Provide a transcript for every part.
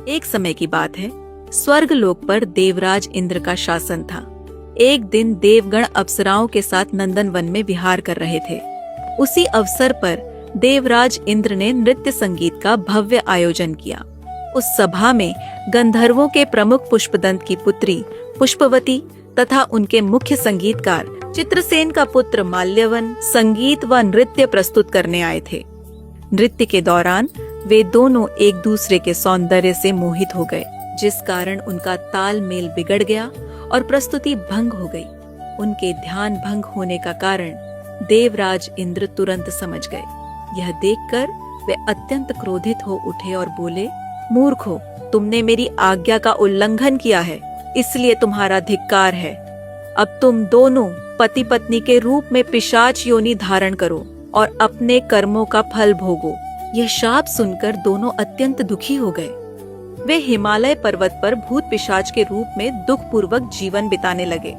एक समय की बात है, स्वर्ग लोक पर देवराज इंद्र का शासन था। एक दिन देवगण अप्सराओं के साथ नंदन वन में विहार कर रहे थे। उसी अवसर पर देवराज इंद्र ने नृत्य संगीत का भव्य आयोजन किया। उस सभा में गंधर्वों के प्रमुख पुष्पदंत की पुत्री पुष्पवती तथा उनके मुख्य संगीतकार चित्रसेन का पुत्र माल्यवन संगीत व नृत्य प्रस्तुत करने आए थे। नृत्य के दौरान वे दोनों एक दूसरे के सौंदर्य से मोहित हो गए, जिस कारण उनका तालमेल बिगड़ गया और प्रस्तुति भंग हो गई। उनके ध्यान भंग होने का कारण देवराज इंद्र तुरंत समझ गए। यह देखकर वे अत्यंत क्रोधित हो उठे और बोले, मूर्खो, तुमने मेरी आज्ञा का उल्लंघन किया है, इसलिए तुम्हारा धिक्कार है। अब तुम दोनों पति पत्नी के रूप में पिशाच योनि धारण करो और अपने कर्मों का फल भोगो। यह शाप सुनकर दोनों अत्यंत दुखी हो गए। वे हिमालय पर्वत पर भूत पिशाच के रूप में दुख पूर्वक जीवन बिताने लगे।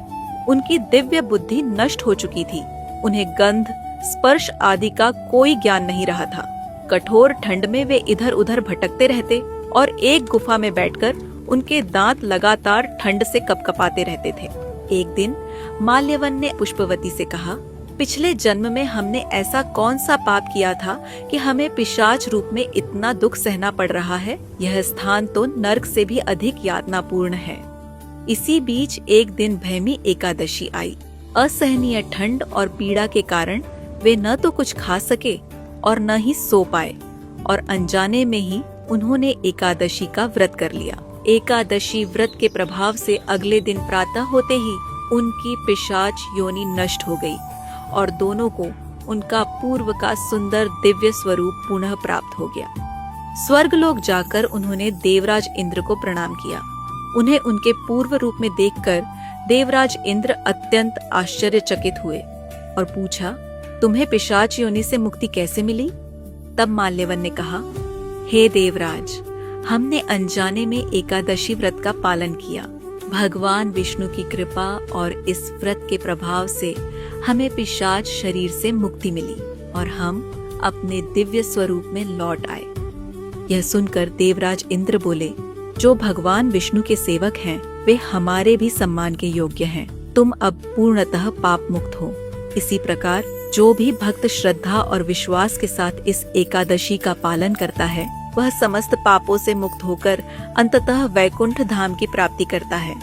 उनकी दिव्य बुद्धि नष्ट हो चुकी थी। उन्हें गंध, स्पर्श आदि का कोई ज्ञान नहीं रहा था। कठोर ठंड में वे इधर उधर भटकते रहते और एक गुफा में बैठकर उनके दांत लगातार ठंड से कपकपाते रहते थे। एक दिन माल्यवन ने पुष्पवती से कहा, पिछले जन्म में हमने ऐसा कौन सा पाप किया था कि हमें पिशाच रूप में इतना दुख सहना पड़ रहा है। यह स्थान तो नर्क से भी अधिक यातनापूर्ण है। इसी बीच एक दिन भैमी एकादशी आई। असहनीय ठंड और पीड़ा के कारण वे न तो कुछ खा सके और न ही सो पाए और अनजाने में ही उन्होंने एकादशी का व्रत कर लिया। एकादशी व्रत के प्रभाव से अगले दिन प्रातः होते ही उनकी पिशाच योनि नष्ट हो गई और दोनों को उनका पूर्व का सुंदर दिव्य स्वरूप पुनः प्राप्त हो गया। स्वर्गलोक जाकर उन्होंने देवराज इंद्र को प्रणाम किया। उन्हें उनके पूर्व रूप में देखकर देवराज इंद्र अत्यंत आश्चर्यचकित हुए और पूछा, तुम्हें पिशाच योनि से मुक्ति कैसे मिली? तब माल्यवन ने कहा, हे देवराज, हमने अनजाने में एकादशी व्रत का पालन किया। भगवान विष्णु की कृपा और इस व्रत के प्रभाव से हमें पिशाच शरीर से मुक्ति मिली और हम अपने दिव्य स्वरूप में लौट आए। यह सुनकर देवराज इंद्र बोले, जो भगवान विष्णु के सेवक हैं, वे हमारे भी सम्मान के योग्य हैं। तुम अब पूर्णतः पाप मुक्त हो। इसी प्रकार जो भी भक्त श्रद्धा और विश्वास के साथ इस एकादशी का पालन करता है, वह समस्त पापों से मुक्त होकर अंततः वैकुंठ धाम की प्राप्ति करता है।